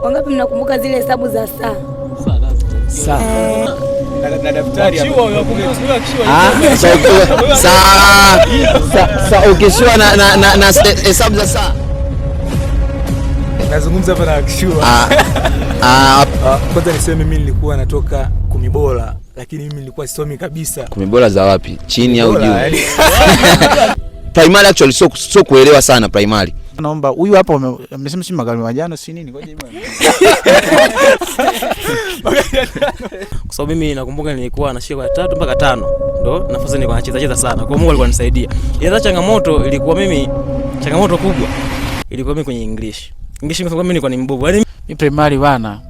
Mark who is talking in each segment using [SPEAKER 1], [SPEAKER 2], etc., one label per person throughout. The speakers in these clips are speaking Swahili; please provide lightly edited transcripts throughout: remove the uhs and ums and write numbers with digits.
[SPEAKER 1] Wangapi mnakumbuka zile hesabu za saa?
[SPEAKER 2] Na daftari
[SPEAKER 3] saa ukishua na hesabu za saa.
[SPEAKER 2] Nazungumza hapa na akishua. Kwanza niseme mimi nilikuwa natoka 10 bora, lakini mimi nilikuwa sisomi kabisa.
[SPEAKER 3] 10 bora za wapi? Chini au juu? Primary actually sio kuelewa sana primary.
[SPEAKER 4] Naomba huyu hapa amesema si magari majano si nini, ngoja bwana.
[SPEAKER 5] Kwa sababu mimi nakumbuka nilikuwa nashika kwa 3 mpaka 5 ndo nafasi nilikuwa nacheza sana. Kwa Mungu alikuwa anisaidia. Ila changamoto ilikuwa mimi, changamoto kubwa ilikuwa mimi kwenye English kwa sababu mimi nilikuwa ni mbovu. Yaani
[SPEAKER 4] mimi primary bana,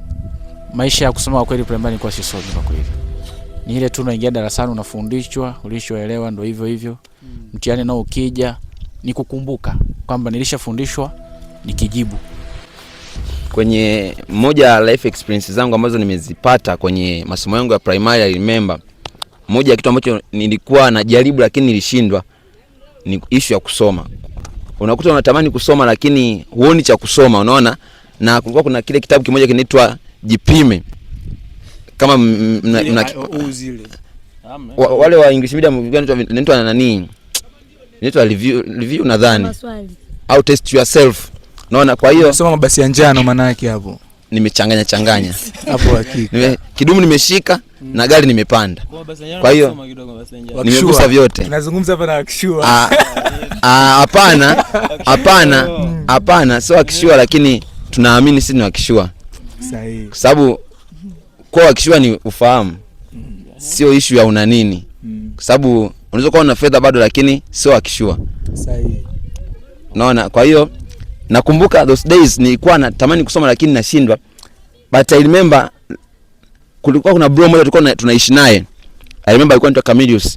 [SPEAKER 4] maisha ya kusoma kwa kweli primary nilikuwa sisomi kwa kweli. Ni ile tu unaingia darasani unafundishwa, ulishoelewa ndio hivyo hivyo. Mtihani nao ukija ni kukumbuka kwamba nilishafundishwa nikijibu.
[SPEAKER 3] Kwenye moja ya life experience zangu ambazo nimezipata kwenye masomo yangu ya primary, I remember moja ya kitu ambacho nilikuwa najaribu lakini nilishindwa ni issue ya kusoma. Unakuta unatamani kusoma lakini huoni cha kusoma, unaona? Na kulikuwa kuna kile kitabu kimoja kinaitwa Jipime. Kama wale wa English medium inaitwa nani? Inaitwa review nadhani. Au test yourself. Unaona, kwa hiyo
[SPEAKER 2] soma mabasi ya njano maana yake hapo.
[SPEAKER 3] Nimechanganya
[SPEAKER 2] hapo hakika.
[SPEAKER 3] Kidumu nimeshika na gari nimepanda. Kwa hiyo nimegusa vyote.
[SPEAKER 2] Tunazungumza hapa na akishua.
[SPEAKER 3] Hapana, sio akishua, lakini tunaamini sisi ni akishua.
[SPEAKER 2] Sahihi.
[SPEAKER 3] Kwa sababu kwa akishua ni ufahamu. Sio issue ya una nini. Kwa sababu unaweza kuwa una fedha bado lakini sio akishua.
[SPEAKER 2] Sahihi.
[SPEAKER 3] Unaona, kwa hiyo nakumbuka those days nilikuwa natamani kusoma lakini nashindwa. But I remember kulikuwa kuna bro mmoja tulikuwa tunaishi naye. I remember alikuwa anaitwa Camillus.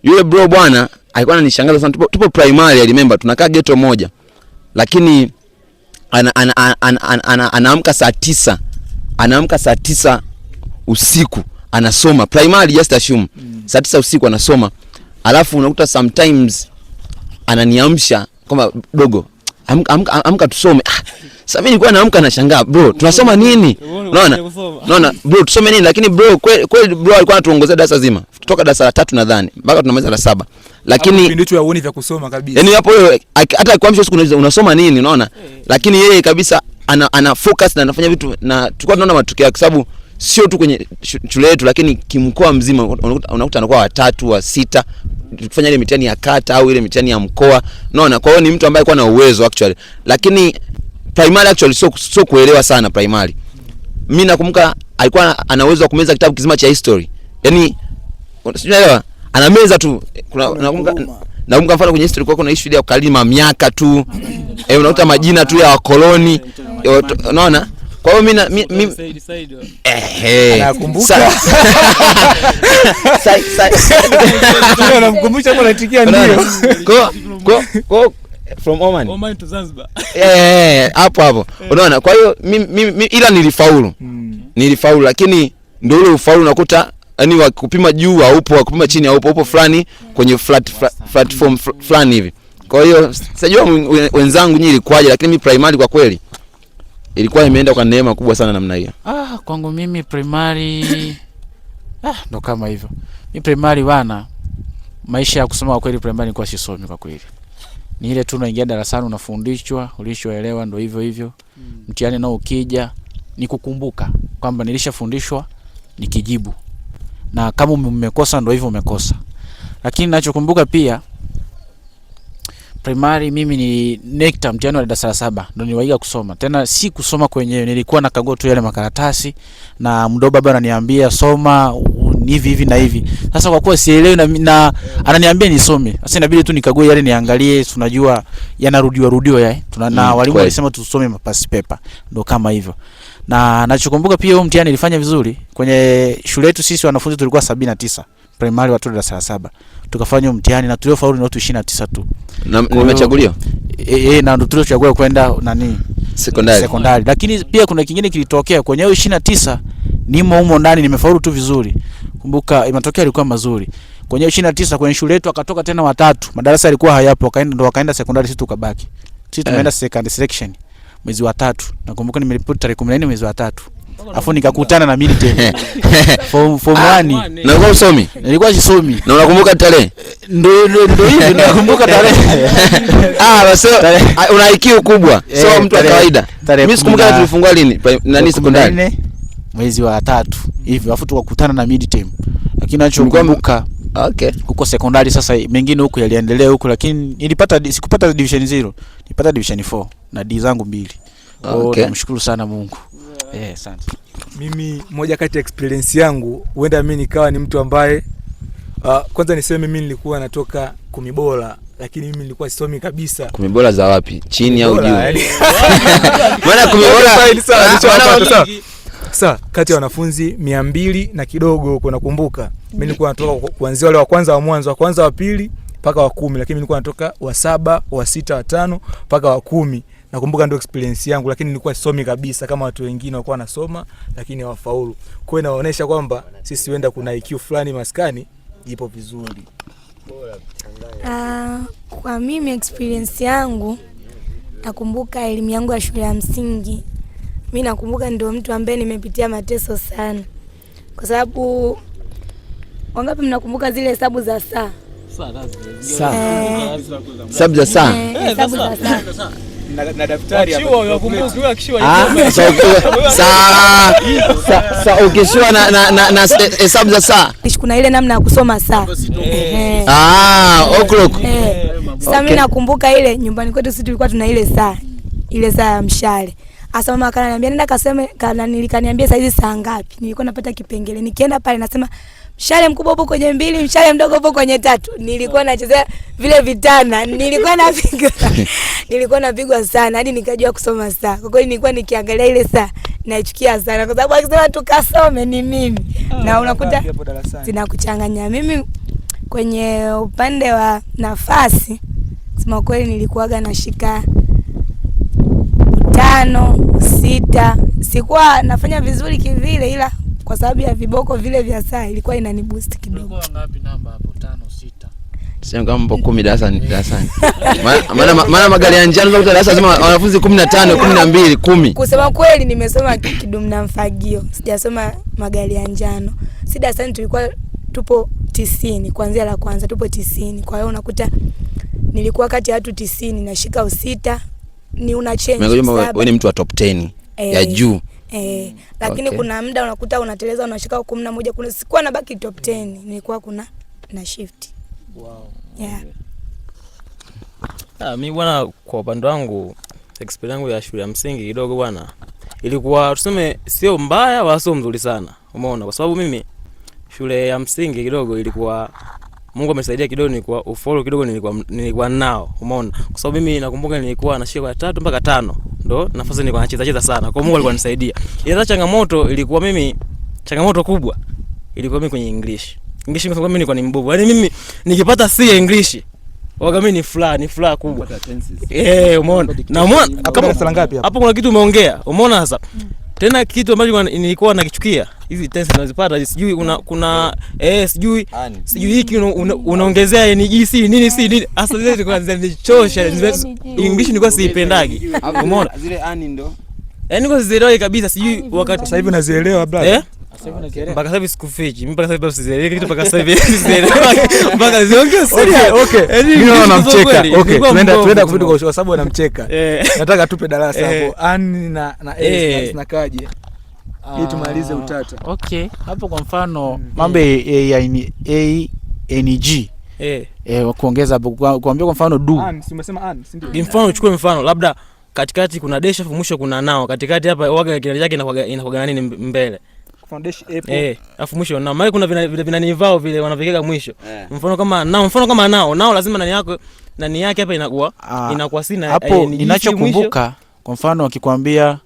[SPEAKER 3] Yule bro bwana alikuwa ananishangaza sana. Tupo primary, I remember tunakaa ghetto moja. Lakini anaamka saa 9. Anaamka saa 9 usiku anasoma. Primary just assume. Saa 9 usiku anasoma. Alafu unakuta sometimes ananiamsha kama dogo, amka tusome. Sasa mimi nilikuwa naamka nashangaa, bro tunasoma nini? Unaona bro tusome nini? Lakini bro kweli bro alikuwa anatuongozea darasa zima kutoka darasa la 3 nadhani mpaka tunamaliza la 7. Lakini
[SPEAKER 2] kipindi tu yaoni vya kusoma kabisa.
[SPEAKER 3] Yaani hapo wewe hata kuamsha siku unasoma nini, unaona? Lakini yeye kabisa ana focus na anafanya vitu, na tulikuwa tunaona matokeo yake, sababu sio tu kwenye shule yetu lakini kimkoa mzima unakuta anakuwa wa 3 wa 6 tufanya ile mitihani ya kata au ile mitihani ya mkoa, unaona? Kwa hiyo ni mtu ambaye alikuwa na uwezo actually. Lakini primary actually sio kuelewa sana primary. Mimi nakumbuka alikuwa ana uwezo wa kumeza kitabu kizima cha history. Yaani unaelewa? Anameza tu. Nakumbuka mfano kwenye history kuna issue ya ukalima miaka tu. Unakuta majina tu ya wakoloni. Unaona? Kwa hiyo mimi
[SPEAKER 2] anakumbuka. Anamkumbusha kwa natikia ndio.
[SPEAKER 3] Kwa from Oman
[SPEAKER 5] to Zanzibar.
[SPEAKER 3] Hapo. Unaona? Kwa hiyo mimi ila nilifaulu. Nilifaulu, lakini ndio ule ufaulu unakuta yani wa kupima juu haupo, wa kupima chini haupo, upo fulani kwenye platform fulani hivi. Kwa hiyo sijua wenzangu nyinyi ilikuwaje, lakini mimi primary kwa kweli ilikuwa imeenda kwa neema kubwa sana namna hiyo.
[SPEAKER 4] Kwangu mimi primary ndo kama hivyo. Mimi primary bana, maisha ya kusoma kwa kweli primary nilikuwa sisomi kwa kweli. Ni ile tu unaingia darasani unafundishwa, ulishoelewa ndio hivyo hivyo. Mtihani nao ukija ni kukumbuka kwamba nilishafundishwa nikijibu. Na kama umekosa ndio hivyo umekosa. Lakini ninachokumbuka pia primary mimi ni NECTA mtihani wa darasa la 7 ndio niliwaiga kusoma. Tena si kusoma kwenyewe, nilikuwa nakagua tu yale makaratasi na mdogo baba ananiambia soma hivi na hivi. Sasa kwa kuwa sielewi na ananiambia nisome. Sasa inabidi tu nikague yale niangalie, tunajua yanarudiwa ya. Na walimu walisema tusome mapasi paper. Ndio kama hivyo. Na nachokumbuka pia huo mtihani nilifanya vizuri. Kwenye shule yetu sisi wanafunzi tulikuwa 79. Primary watu darasa la 7. Tukafanya mtihani na tuliofaulu ni watu 29 tu.
[SPEAKER 3] Na nimechaguliwa.
[SPEAKER 4] Na ndio tuliochagua kwenda nani? Sekondari. Lakini pia kuna kingine kilitokea kwenye 29 nimo humo ndani nimefaulu tu vizuri. Kumbuka matokeo yalikuwa mazuri. Kwenye 29 kwenye shule yetu akatoka tena watatu. Madarasa yalikuwa hayapo, wakaenda sekondari, sisi tukabaki. Sisi tumeenda second selection. mwezi wa 3. Nakumbuka nimeripoti tarehe 14 mwezi wa 3. Afu nikakutana na mimi tena. Form 1.
[SPEAKER 3] Na ulikuwa usomi?
[SPEAKER 4] Nilikuwa sisomi.
[SPEAKER 3] Na unakumbuka tarehe?
[SPEAKER 4] Ndio hivi nakumbuka tarehe.
[SPEAKER 3] Basi una IQ kubwa. Sio mtu wa kawaida. Mimi sikumbuka tulifungua lini? Nani sekondari?
[SPEAKER 4] Mwezi wa 3 hivi. Afu tukakutana na midterm. Lakini nachokumbuka huko sekondari sasa mengine huko yaliendelea huko, lakini sikupata division 0. Nilipata division 4 na D zangu 2. Namshukuru sana Mungu. Asante.
[SPEAKER 2] Mimi moja kati ya experience yangu, huenda mimi nikawa ni mtu ambaye kwanza niseme mimi nilikuwa natoka Kumibola, lakini mimi nilikuwa sisomi kabisa.
[SPEAKER 3] Kumibola za wapi? Chini au juu? Maana Kumibola
[SPEAKER 2] sasa kati ya wanafunzi 200 na kidogo huko nakumbuka. Mimi nilikuwa natoka kuanzia wale wa kwanza wa mwanzo, wa kwanza wa pili mpaka wa 10, lakini nilikuwa natoka wa 7, wa 6, wa 5 mpaka wa 10. Nakumbuka ndio experience yangu, lakini nilikuwa sisomi kabisa kama watu wengine walikuwa wanasoma lakini hawafaulu. Kwa hiyo inaonyesha kwamba sisi wenda kuna IQ fulani maskani ipo vizuri.
[SPEAKER 1] Kwa mimi experience yangu, nakumbuka elimu yangu ya shule ya msingi. Mimi nakumbuka ndio mtu ambaye nimepitia mateso sana. Kwa sababu wangapi mnakumbuka zile hesabu za saa?
[SPEAKER 3] Hesabu za saa.
[SPEAKER 1] Hesabu za saa.
[SPEAKER 2] Na daftari hapo.
[SPEAKER 3] Saa ukishua na hesabu za saa.
[SPEAKER 1] Kuna ile namna ya kusoma saa.
[SPEAKER 3] O'clock.
[SPEAKER 1] Sasa mimi nakumbuka ile nyumbani kwetu sisi tulikuwa tuna ile saa ya mshale. Asa mama akaniambia nenda kaseme, nilikaniambia saa hizi saa ngapi. Nilikuwa napata kipengele. Nikienda pale nasema mshale mkubwa upo kwenye 2, mshale mdogo upo kwenye 3. Nilikuwa nachezea vile vitana. Nilikuwa napigwa sana hadi nikajua kusoma saa. Kwa kweli nilikuwa nikiangalia ile saa naichukia sana kwa sababu akisema tukasome ni mimi. Na unakuta zinakuchanganya. Mimi kwenye upande wa nafasi sema kweli nilikuwaga nashika 5, 6. Sikuwa nafanya vizuri kivile, ila kwa sababu ya viboko vile vya saa ilikuwa inaniboost kidogo.
[SPEAKER 4] Ulikuwa ngapi namba hapo? 5, 6.
[SPEAKER 3] Sio kama mpo 10 darasani. Maana magari ya njano za darasa lazima wanafunzi 15, 12, 10.
[SPEAKER 1] Kusema kweli nimesoma kidumu na mfagio. Sijasoma magari ya njano. Si darasani tulikuwa tupo 90 kuanzia la kwanza tupo 90. Kwa hiyo unakuta nilikuwa kati ya watu 90 nashika 6. Ni una change.
[SPEAKER 3] Wewe ni mtu wa top 10 ya juu.
[SPEAKER 1] Lakini kuna muda unakuta unateleza unashika 11, kuna sikuwa na baki top 10, nilikuwa na shift.
[SPEAKER 5] Mimi bwana, kwa upande wangu experience yangu ya shule ya msingi kidogo bwana ilikuwa tuseme sio mbaya wala sio mzuri sana. Umeona? Kwa sababu mimi shule ya msingi kidogo ilikuwa Mungu amesaidia kidogo, nilikuwa ufollow kidogo nilikuwa nao. Umeona? Kwa sababu mimi nakumbuka nilikuwa nashika kwa 3 mpaka 5. Ndo nafasi nilikuwa nacheza sana. Kwa Mungu alikuwa anisaidia. Ila changamoto ilikuwa mimi, changamoto kubwa ilikuwa mimi kwenye English. English kwa sababu mimi nilikuwa ni mbovu. Yaani mimi nikipata C ya English waga mimi ni furaha kubwa. Umeona? Na umeona kama
[SPEAKER 2] sala ngapi hapo?
[SPEAKER 5] Hapo kuna kitu umeongea. Umeona sasa? Tena kitu ambacho nilikuwa nakichukia. Hizi tense unazipata sijui kuna sijui hiki unaongezea NGC nini si nini. Hasa zile zilikuwa zinanichosha. English nilikuwa siipendagi. Umeona?
[SPEAKER 3] Zile ani ndo.
[SPEAKER 5] Yaani kwa sizielewi kabisa sijui wakati
[SPEAKER 2] sasa hivi unazielewa brother.
[SPEAKER 5] Mpaka sasa hivi sikufichi. Mimi mpaka sasa hivi sizielewi kitu mpaka sasa hivi sizielewi. Mpaka ziongee siri.
[SPEAKER 2] Okay. Mimi namcheka. Okay. Tuenda kwa sababu anamcheka. Nataka tupe darasa hapo. Ani na S zinakaje? Ili tumalize utata.
[SPEAKER 4] Okay. Hapo kwa mfano mambo ya NG. Kuongeza hapo kuambia kwa mfano do.
[SPEAKER 2] Umesema an, si ndio?
[SPEAKER 5] Mfano uchukue mfano labda katikati kuna dash afu mwisho kuna nao. Katikati hapa waga kile yake inakuwa nini mbele?
[SPEAKER 2] Foundation apple.
[SPEAKER 5] Afu mwisho na maana kuna vinanivao vile wanavikeka mwisho. Mfano kama nao lazima nani yake hapa inakuwa sina
[SPEAKER 4] hapo. Ninachokumbuka kwa mfano akikwambia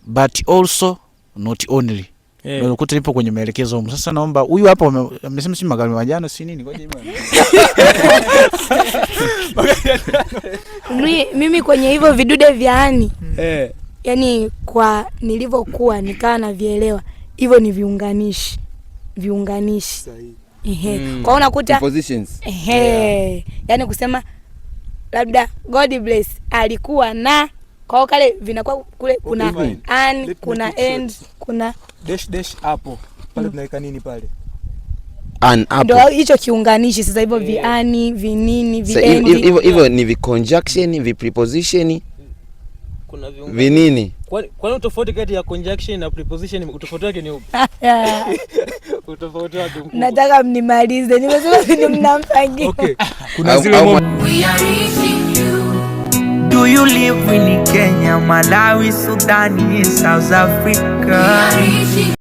[SPEAKER 4] but also not only. Unakuta nipo kwenye maelekezo huko. Sasa naomba huyu hapa amesema si magari majano si nini? Ngoja
[SPEAKER 1] mimi kwenye hivyo vidude vya ani. Yaani kwa nilivyokuwa nikaa na vielewa hivyo ni viunganishi sahihi. Kwa unakuta
[SPEAKER 3] positions
[SPEAKER 1] yaani kusema labda God bless alikuwa na Kwa hiyo kale vinakuwa kule kuna an, kuna end, kuna
[SPEAKER 2] dash hapo. Pale tunaweka nini pale?
[SPEAKER 3] An hapo.
[SPEAKER 1] Ndio hicho kiunganishi sasa hivyo viani, vinini, viendi.
[SPEAKER 3] Hivyo ni vi conjunction, vi preposition.
[SPEAKER 5] Kuna
[SPEAKER 3] vinini.
[SPEAKER 5] Kwani tofauti kati ya conjunction na preposition utofauti wake ni upi? Utofauti wake mkubwa.
[SPEAKER 1] Nataka mnimalize. Nimesema ni mnampangia.
[SPEAKER 2] Okay. Kuna zile
[SPEAKER 6] Do you live in Kenya, Malawi, Sudan, South Africa?